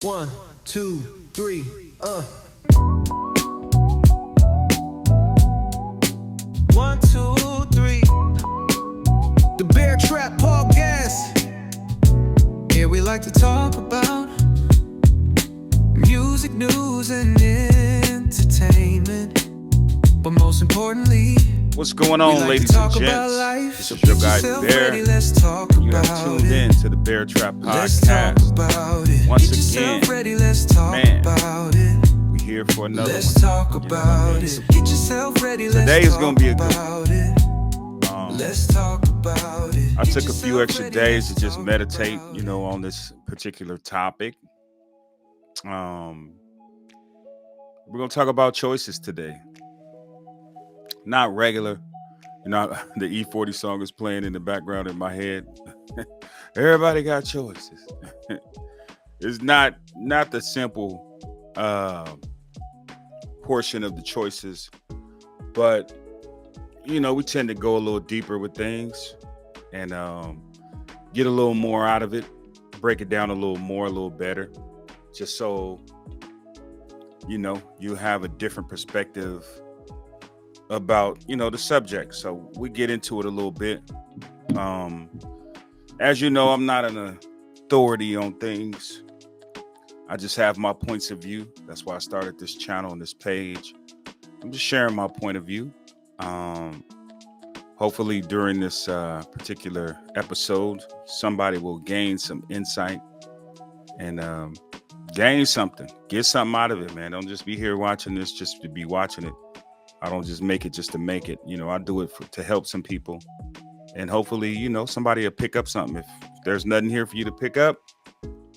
One, two, three, One, two, three. The Bear Trap Podcast. Here we like to talk about music, news, and entertainment. But most importantly, What's going we on, like to ladies and talk about gents? life. This So is your get guy yourself Bear. ready, let's talk You have about tuned it. in to the Bear Trap Let's talk Podcast. about it. Once Get yourself again, ready, let's talk man, about it. we here for another Let's one. talk You know what I about mean? it. So get yourself ready, Today let's is talk gonna be a good about it. Let's talk about it. I Get took a few yourself extra ready, days to let's just talk meditate, about you know, on this particular topic. We're gonna talk about choices today. Not regular. You know, the E40 song is playing in the background in my head. Everybody got choices. It's not the simple portion of the choices, but you know, we tend to go a little deeper with things and get a little more out of it, break it down a little more, a little better, just so you know you have a different perspective about, you know, the subject. So we get into it a little bit. As you know, I'm not an authority on things. I just have my points of view. That's why I started this channel and this page. I'm just sharing my point of view. Hopefully during this particular episode, somebody will gain some insight and gain something. Get something out of it, man. Don't just be here watching this just to be watching it. I don't just make it just to make it. You know, I do it to help some people. And hopefully, you know, somebody will pick up something. If there's nothing here for you to pick up,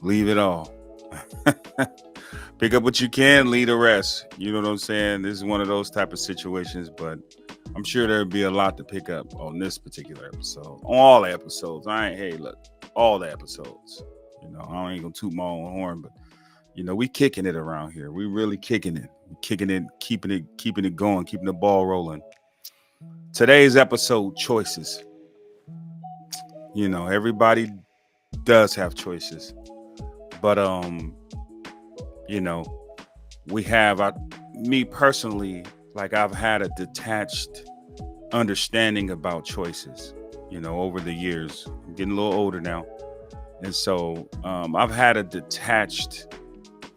leave it all. Pick up what you can, leave the rest. You know what I'm saying? This is one of those type of situations, but I'm sure there'll be a lot to pick up on this particular episode. On all the episodes. All the episodes. You know, I ain't gonna toot my own horn, but you know, we kicking it around here. We really kicking it. Kicking it, keeping it going, keeping the ball rolling. Today's episode, choices. You know, everybody does have choices. But you know, we have me personally, like I've had a detached understanding about choices, you know, over the years. I'm getting a little older now. And so I've had a detached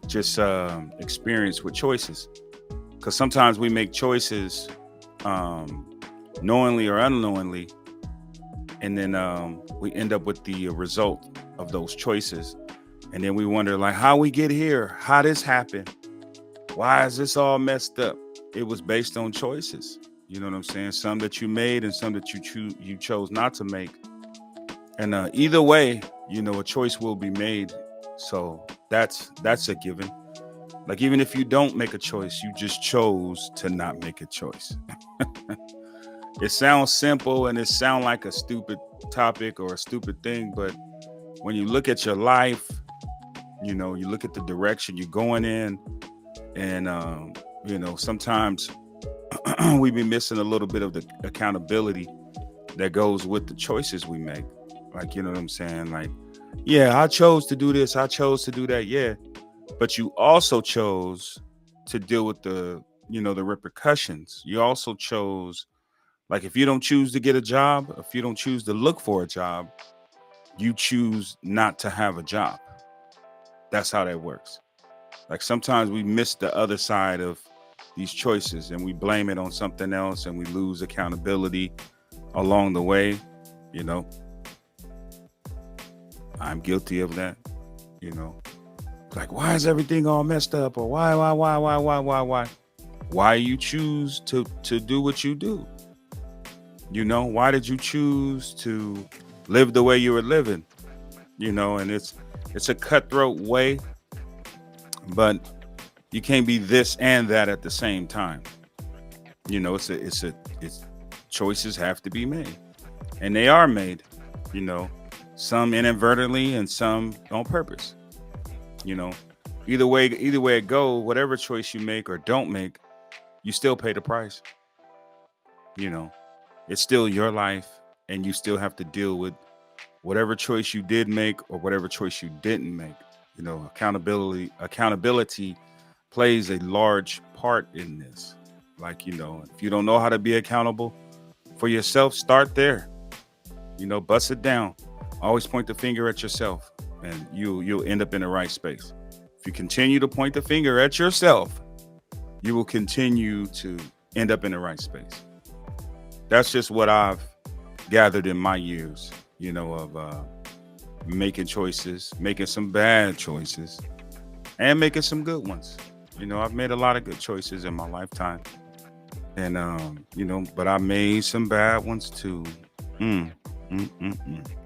just experience with choices. Because sometimes we make choices knowingly or unknowingly, and then we end up with the result of those choices. And then we wonder, like, how we get here, how this happened, why is this all messed up? It was based on choices. You know what I'm saying? Some that you made and some that you chose not to make. And either way, you know, a choice will be made. So that's a given. Like, even if you don't make a choice, you just chose to not make a choice. It sounds simple and it sounds like a stupid topic or a stupid thing, but when you look at your life, you know, you look at the direction you're going in, and you know, sometimes we be missing a little bit of the accountability that goes with the choices we make. Like, you know what I'm saying? Like, yeah, I chose to do this, I chose to do that, yeah. But you also chose to deal with the, you know, the repercussions. You also chose, like, if you don't choose to get a job, if you don't choose to look for a job, you choose not to have a job. That's how that works. Like, sometimes we miss the other side of these choices and we blame it on something else and we lose accountability along the way. You know, I'm guilty of that, you know. Like, why is everything all messed up? Or why you choose to do what you do? You know, why did you choose to live the way you were living? You know, and it's a cutthroat way, but you can't be this and that at the same time. You know, it's choices have to be made, and they are made, you know, some inadvertently and some on purpose. You know, either way it go, whatever choice you make or don't make, you still pay the price. You know, it's still your life, and you still have to deal with whatever choice you did make or whatever choice you didn't make. Accountability plays a large part in this. Like, if you don't know how to be accountable for yourself, start there. Bust it down. Always point the finger at yourself, and you'll end up in the right space. If you continue to point the finger at yourself, you will continue to end up in the right space. That's just what I've gathered in my years, of making choices, making some bad choices, and making some good ones. I've made a lot of good choices in my lifetime, and but I made some bad ones too. Mm,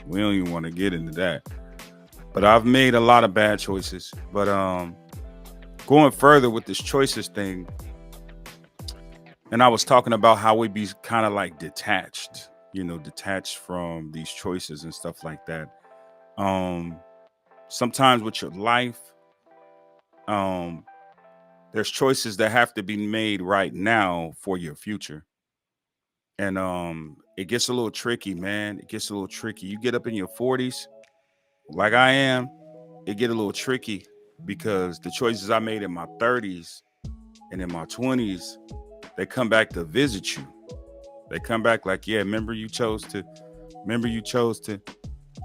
We don't even want to get into that, but I've made a lot of bad choices. But going further with this choices thing, and I was talking about how we be kind of like detached from these choices and stuff like that. Sometimes with your life, um, there's choices that have to be made right now for your future. And it gets a little tricky, man. It gets a little tricky. You get up in your 40s, like I am, it get a little tricky because the choices I made in my 30s and in my 20s, they come back to visit you. They come back like, yeah, remember you chose to,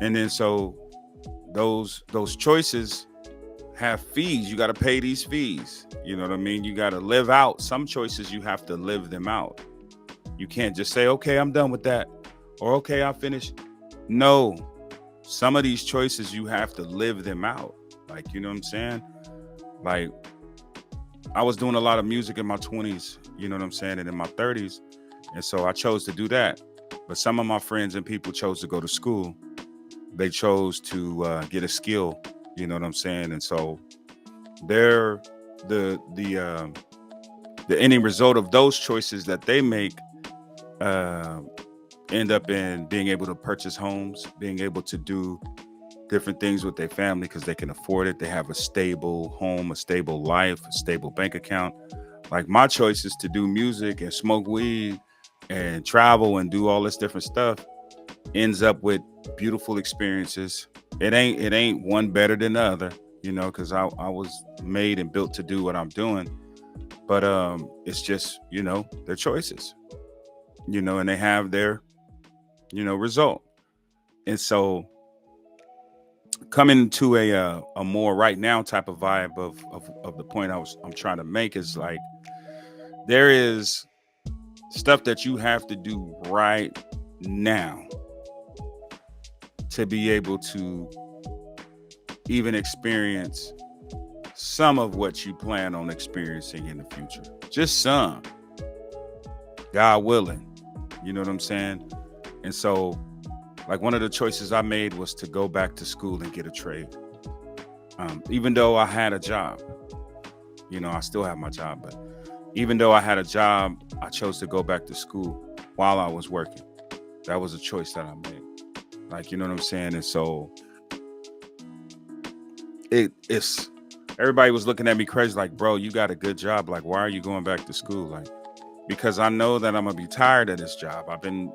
and then so those choices have fees. You got to pay these fees. You know what I mean? You got to live out some choices. You have to live them out. You can't just say, okay, I'm done with that, or okay, I finished. No, some of these choices you have to live them out. Like, you know what I'm saying? Like, I was doing a lot of music in my 20s, you know what I'm saying, and in my 30s. And so I chose to do that. But some of my friends and people chose to go to school. They chose to get a skill, you know what I'm saying? And so they're the ending result of those choices that they make uh, end up in being able to purchase homes, being able to do different things with their family because they can afford it. They have a stable home, a stable life, a stable bank account. Like my choice is to do music and smoke weed and travel and do all this different stuff ends up with beautiful experiences. It ain't one better than the other, because I was made and built to do what I'm doing. But it's just, their choices, and they have their, result. And so coming to a more right now type of vibe of the point I'm trying to make is like there is stuff that you have to do right now to be able to even experience some of what you plan on experiencing in the future. Just some, God willing. You know what I'm saying? And so, like, one of the choices I made was to go back to school and get a trade. Even though I had a job, I still have my job, but even though I had a job, I chose to go back to school while I was working. That was a choice that I made. Like, you know what I'm saying? And so it's everybody was looking at me crazy, like, bro, you got a good job. Like, why are you going back to school? Like, because I know that I'm gonna be tired of this job. I've been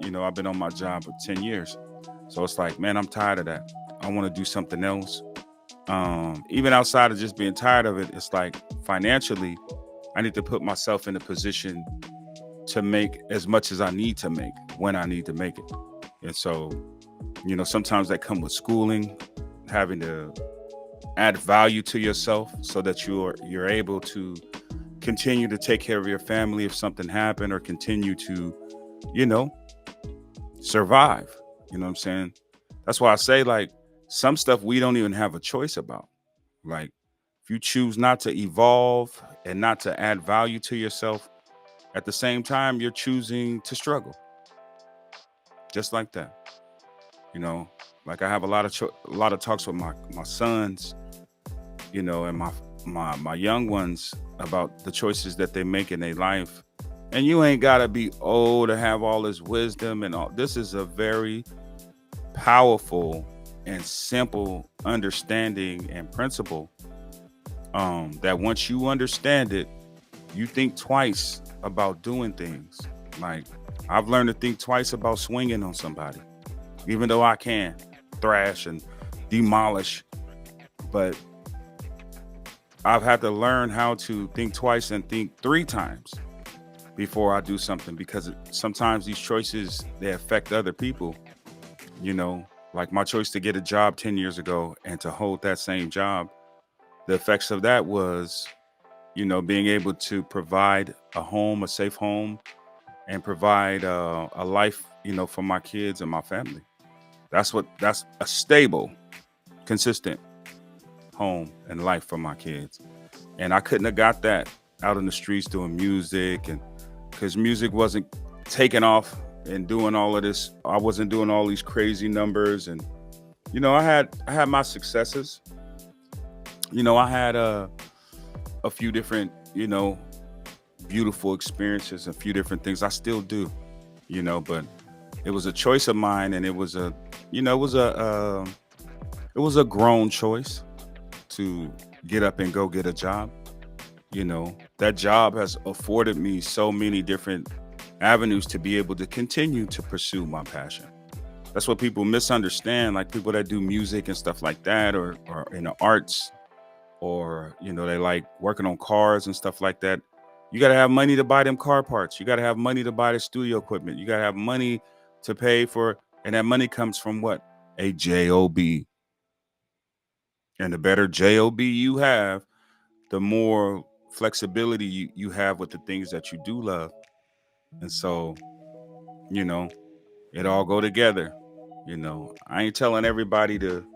on my job for 10 years. So it's like, man, I'm tired of that. I want to do something else. Even outside of just being tired of it, it's like financially, I need to put myself in a position to make as much as I need to make when I need to make it. And so, sometimes that come with schooling, having to add value to yourself so that you're able to continue to take care of your family if something happened, or continue to, survive. You know what I'm saying? That's why I say, like, some stuff we don't even have a choice about. Like, if you choose not to evolve and not to add value to yourself, at the same time, you're choosing to struggle. Just like that. Like I have a lot of talks with my sons, and my young ones about the choices that they make in their life. And you ain't gotta be old to have all this wisdom and all. This is a very powerful and simple understanding and principle. That once you understand it, you think twice about doing things. Like, I've learned to think twice about swinging on somebody, even though I can thrash and demolish. But I've had to learn how to think twice and think three times before I do something, because sometimes these choices, they affect other people. You know, like my choice to get a job 10 years ago and to hold that same job, the effects of that was, being able to provide a home, a safe home, and provide a life, for my kids and my family. That's a stable, consistent home and life for my kids. And I couldn't have got that out in the streets doing music, and because music wasn't taking off and doing all of this. I wasn't doing all these crazy numbers, and I had my successes. I had a few different, beautiful experiences, a few different things. I still do, but it was a choice of mine, and it was a, it was a grown choice to get up and go get a job. That job has afforded me so many different avenues to be able to continue to pursue my passion. That's what people misunderstand, like people that do music and stuff like that, or in the arts, or they like working on cars and stuff like that. You got to have money to buy them car parts. You got to have money to buy the studio equipment. You got to have money to pay for, and that money comes from what? A job. And the better job you have, the more flexibility you have with the things that you do love. And so, you know, it all go together. I ain't telling everybody to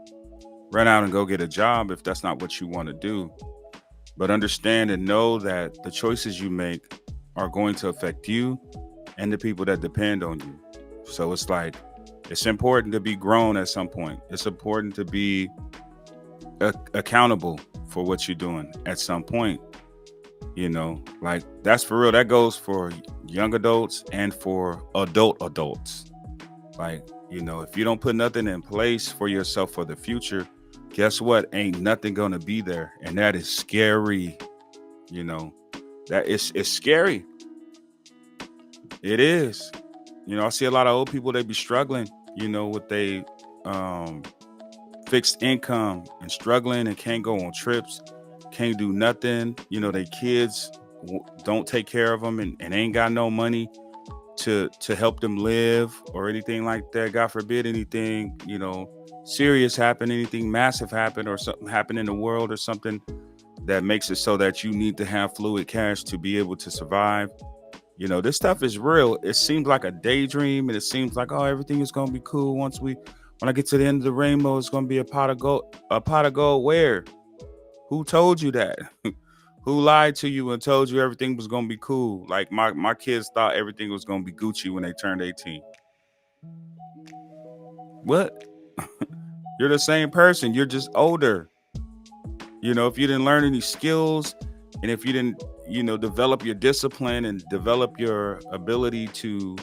run out and go get a job if that's not what you want to do. But understand and know that the choices you make are going to affect you and the people that depend on you. So it's like, it's important to be grown at some point. It's important to be accountable for what you're doing at some point. Like that's for real. That goes for young adults and for adults. Like, if you don't put nothing in place for yourself for the future, guess what? Ain't nothing gonna be there. And that is scary. That it's scary. It is. I see a lot of old people, they be struggling, with they fixed income and struggling and can't go on trips, can't do nothing. They kids don't take care of them, and ain't got no money to help them live or anything like that. God forbid anything, serious happen, anything massive happen, or something happen in the world, or something that makes it so that you need to have fluid cash to be able to survive. This stuff is real. It seems like a daydream, and it seems like, oh, everything is going to be cool when I get to the end of the rainbow, it's going to be a pot of gold. A pot of gold where? Who told you that? Who lied to you and told you everything was going to be cool? Like my kids thought everything was going to be Gucci when they turned 18. What? You're the same person. You're just older. If you didn't learn any skills, and if you didn't, develop your discipline and develop your ability to,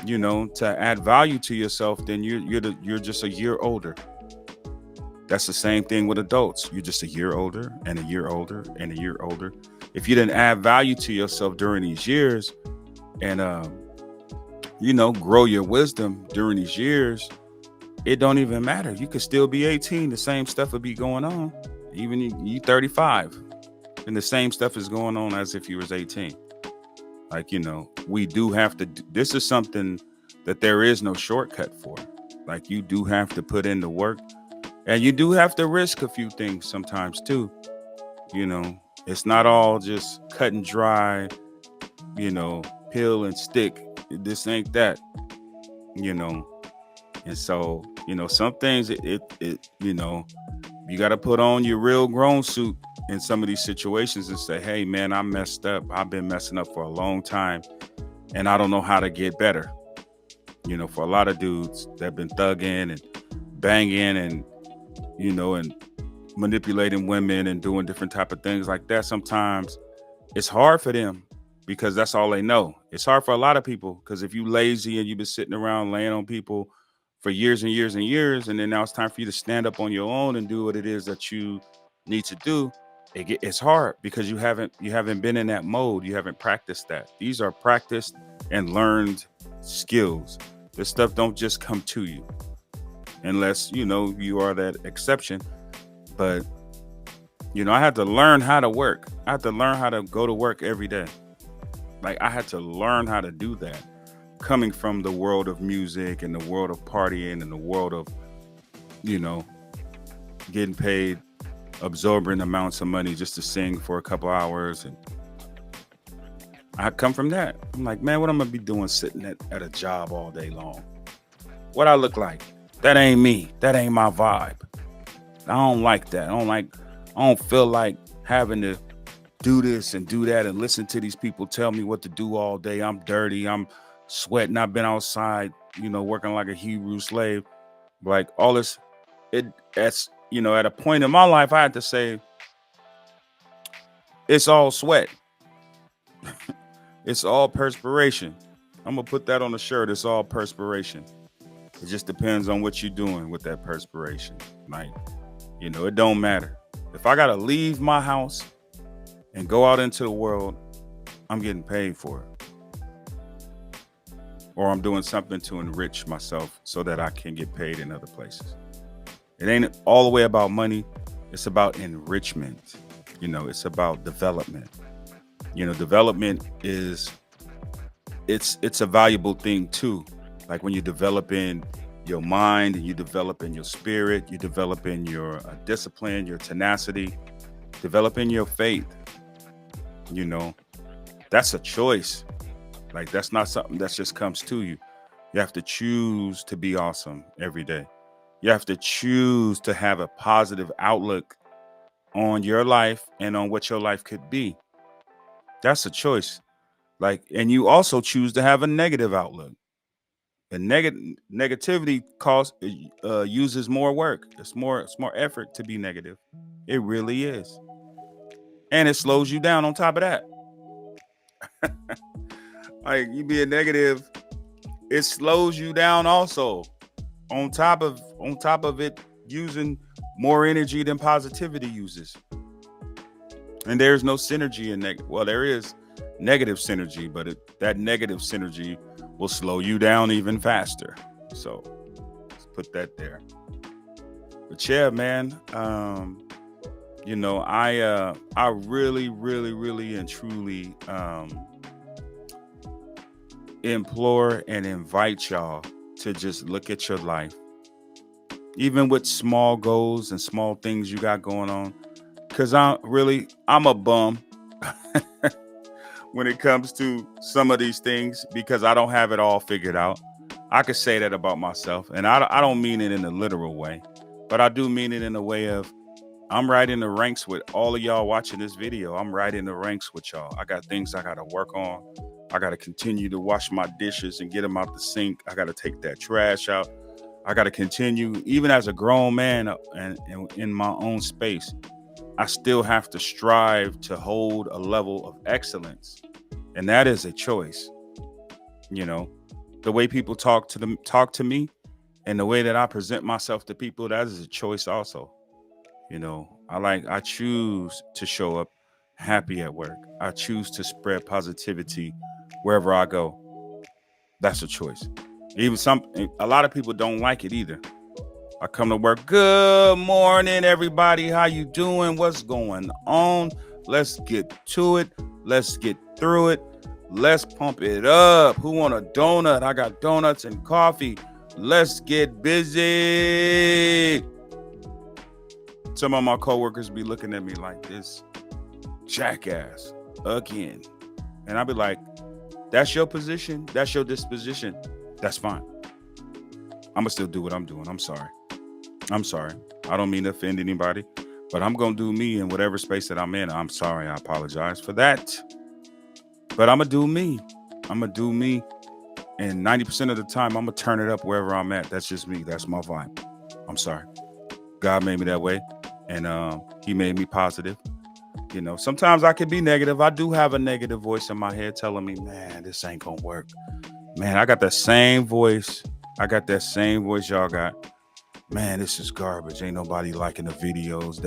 to add value to yourself, then you're just a year older. That's the same thing with adults. You're just a year older and a year older and a year older. If you didn't add value to yourself during these years, and grow your wisdom during these years, it don't even matter. You could still be 18. The same stuff would be going on. Even you 35, and the same stuff is going on as if you was 18. Like, we do have to. This is something that there is no shortcut for. Like, you do have to put in the work. And you do have to risk a few things sometimes too. It's not all just cut and dry, peel and stick. This ain't that, And so, some things you got to put on your real grown suit in some of these situations and say, hey man, I messed up. I've been messing up for a long time, and I don't know how to get better. For a lot of dudes that have been thugging and banging and and manipulating women and doing different type of things like that, sometimes it's hard for them because that's all they know. It's hard for a lot of people because if you lazy and you've been sitting around laying on people for years and years and years, and then now it's time for you to stand up on your own and do what it is that you need to do, it's hard because you haven't been in that mode. You haven't practiced that. These are practiced and learned skills. This stuff don't just come to you. Unless, you are that exception. But I had to learn how to work. I had to learn how to go to work every day. Like, I had to learn how to do that. Coming from the world of music and the world of partying and the world of, you know, getting paid absorbent amounts of money just to sing for a couple hours. And I come from that. I'm like, man, what I'm gonna be doing sitting at a job all day long? What I look like? That ain't me. That ain't my vibe. I don't like that. I don't feel like having to do this and do that and listen to these people tell me what to do all day. I'm dirty. I'm sweating. I've been outside, working like a Hebrew slave. Like all this, at a point in my life, I had to say, it's all sweat. It's all perspiration. I'm gonna put that on the shirt. It's all perspiration. It just depends on what you're doing with that perspiration. Like, it don't matter. If I gotta leave my house and go out into the world, I'm getting paid for it. Or I'm doing something to enrich myself so that I can get paid in other places. It ain't all the way about money. It's about enrichment. It's about development. Development it's a valuable thing too. Like when you're developing your mind and you developing your spirit, you developing your discipline, your tenacity, developing your faith. That's a choice. Like that's not something that just comes to you. You have to choose to be awesome every day. You have to choose to have a positive outlook on your life and on what your life could be. That's a choice. Like, and you also choose to have a negative outlook. And negativity uses more work. It's more effort to be negative. It really is. And it slows you down on top of that. Like you being negative, it slows you down also. On top of it using more energy than positivity uses. And there's no synergy in negative. Well, there is negative synergy, but that negative synergy will slow you down even faster. So let's put that there. But yeah, man, I really, really, really and truly implore and invite y'all to just look at your life, even with small goals and small things you got going on. Cause I'm a bum when it comes to some of these things because I don't have it all figured out. I could say that about myself, and I don't mean it in a literal way, but I do mean it in a way of I'm right in the ranks with all of y'all watching this video. I'm right in the ranks with y'all. I got things I got to work on. I got to continue to wash my dishes and get them out the sink. I got to take that trash out. I got to continue, even as a grown man and in my own space, I still have to strive to hold a level of excellence. And that is a choice. The way people talk to me and the way that I present myself to people, that is a choice also. I choose to show up happy at work. I choose to spread positivity wherever I go. That's a choice. A lot of people don't like it either. I come to work. Good morning, everybody. How you doing? What's going on? Let's get to it. Let's get through it. Let's pump it up. Who want a donut? I got donuts and coffee. Let's get busy. Some of my coworkers be looking at me like this jackass again. And I'll be like, that's your position. That's your disposition. That's fine. I'm going to still do what I'm doing. I'm sorry. I don't mean to offend anybody, but I'm going to do me in whatever space that I'm in. I'm sorry. I apologize for that. But I'm going to do me. And 90% of the time, I'm going to turn it up wherever I'm at. That's just me. That's my vibe. I'm sorry. God made me that way. And he made me positive. Sometimes I can be negative. I do have a negative voice in my head telling me, man, this ain't going to work. Man, I got that same voice. Y'all got. Man, this is garbage. Ain't nobody liking the videos.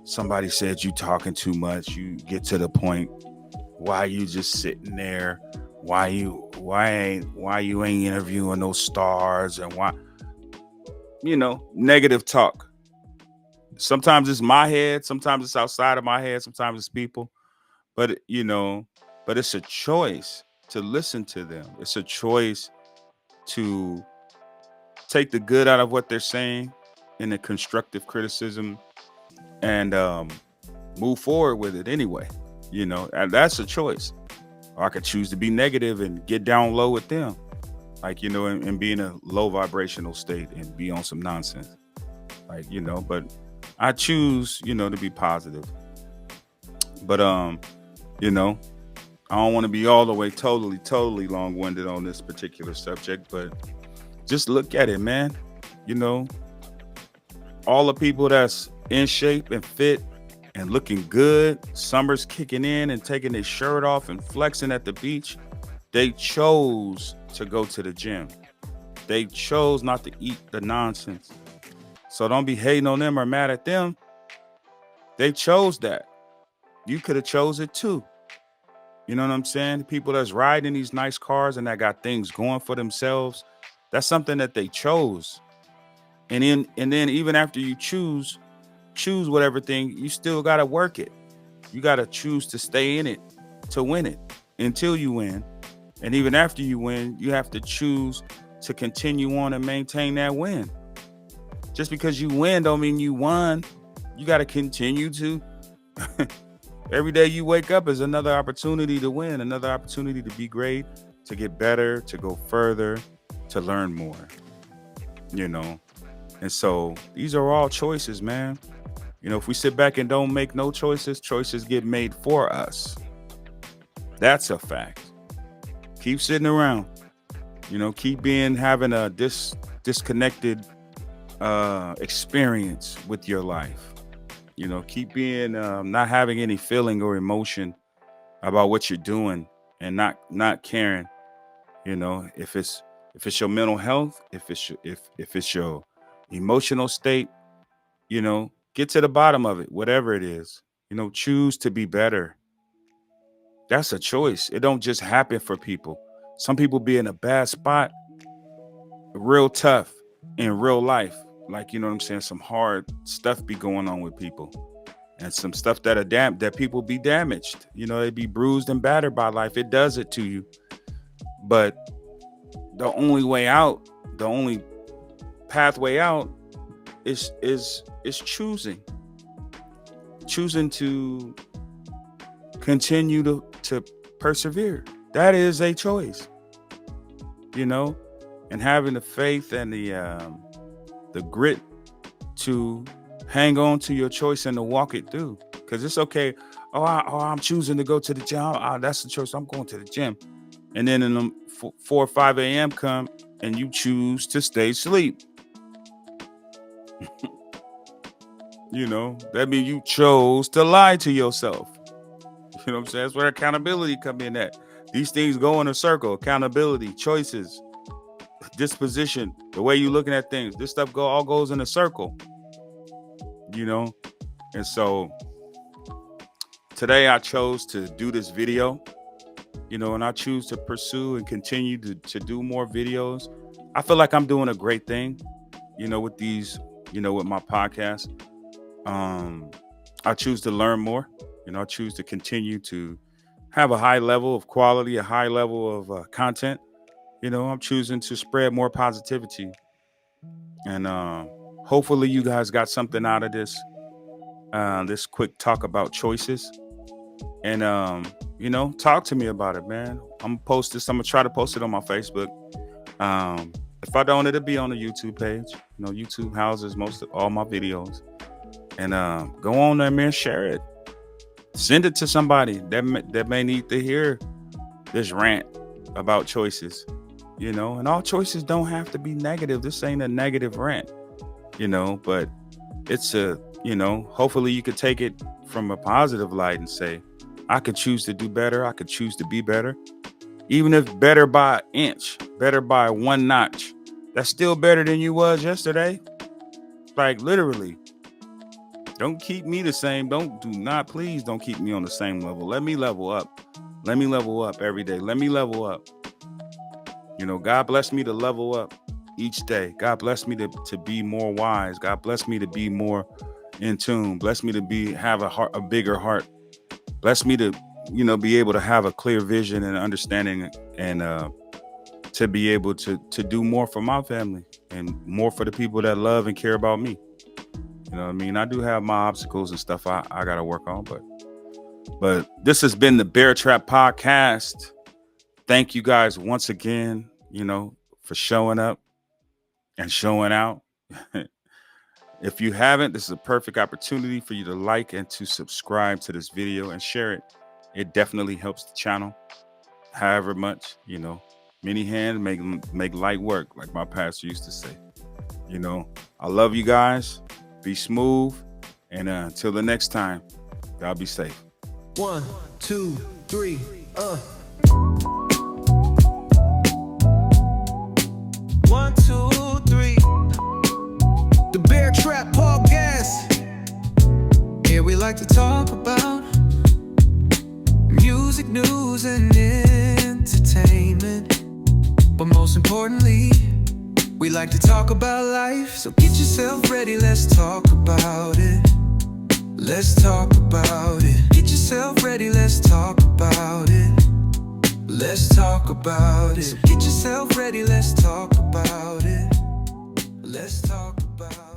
Somebody said you talking too much. You get to the point. Why you just sitting there? Why you ain't interviewing those stars? And why, negative talk. Sometimes it's my head, sometimes it's outside of my head, sometimes it's people. But but it's a choice to listen to them. It's a choice to take the good out of what they're saying in a constructive criticism and move forward with it anyway. And that's a choice. Or I could choose to be negative and get down low with them, like and be in a low vibrational state and be on some nonsense, like but I choose to be positive. But I don't want to be all the way totally long-winded on this particular subject, but just look at it, man. All the people that's in shape and fit and looking good, summer's kicking in and taking their shirt off and flexing at the beach, they chose to go to the gym. They chose not to eat the nonsense. So don't be hating on them or mad at them. They chose that. You could have chose it too. You know what I'm saying? People that's riding these nice cars and that got things going for themselves, that's something that they chose. And then even after you choose whatever thing, you still got to work it. You got to choose to stay in it to win it until you win. And even after you win, you have to choose to continue on and maintain that win. Just because you win don't mean you won. You got to continue to. Every day you wake up is another opportunity to win, another opportunity to be great, to get better, to go further, to learn more. And so these are all choices, man. If we sit back and don't make no choices, choices get made for us. That's a fact. Keep sitting around. Keep having a disconnected experience with your life. Keep being not having any feeling or emotion about what you're doing and not caring. If it's your mental health, if it's your emotional state, get to the bottom of it, whatever it is. Choose to be better. That's a choice. It don't just happen for people. Some people be in a bad spot, real tough in real life. Like, what I'm saying? Some hard stuff be going on with people. And some stuff that people be damaged. They be bruised and battered by life. It does it to you. But the only way out, the only pathway out is choosing to continue to persevere. That is a choice, and having the faith and the grit to hang on to your choice and to walk it through. Because it's okay. I'm choosing to go to the gym. That's the choice. I'm going to the gym. And then in the 4 or 5 a.m. come and you choose to stay asleep. That means you chose to lie to yourself. You know what I'm saying? That's where accountability come in at. These things go in a circle. Accountability, choices, disposition, the way you're looking at things. This stuff all goes in a circle. And so today I chose to do this video, and I choose to pursue and continue to do more videos. I feel like I'm doing a great thing, with these, with my podcast. I choose to learn more. I choose to continue to have a high level of quality, a high level of content. I'm choosing to spread more positivity. And hopefully you guys got something out of this quick talk about choices. And, talk to me about it, man. I'm going to try to post it on my Facebook. If I don't, it'll be on the YouTube page. YouTube houses most of all my videos. And go on there, man, share it. Send it to somebody that may need to hear this rant about choices, and all choices don't have to be negative. This ain't a negative rant, but it's hopefully you could take it from a positive light and say, I could choose to do better. I could choose to be better. Even if better by an inch, better by 1 notch, that's still better than you was yesterday. Like literally. Don't keep me the same. Please don't keep me on the same level. Let me level up. Let me level up every day. Let me level up. God bless me to level up each day. God bless me to be more wise. God bless me to be more in tune. Bless me to have a bigger heart. Bless me to, be able to have a clear vision and understanding, and to be able to do more for my family and more for the people that love and care about me. You know what I mean? I do have my obstacles and stuff I got to work on, but this has been the Bear Trap Podcast. Thank you guys once again, for showing up and showing out. If you haven't, this is a perfect opportunity for you to like and to subscribe to this video and share it. It definitely helps the channel. However much, many hands make light work, like my pastor used to say. I love you guys. Be smooth. And until the next time, y'all be safe. 1, 2, 3, 1, 2, 3. The Bear Trap Podcast. Here we like to talk about music, news, and entertainment. But most importantly, we like to talk about life. So get yourself ready, let's talk about it. Let's talk about it. Get yourself ready, let's talk about it. Let's talk about it. So get yourself ready, let's talk about it. Let's talk about it.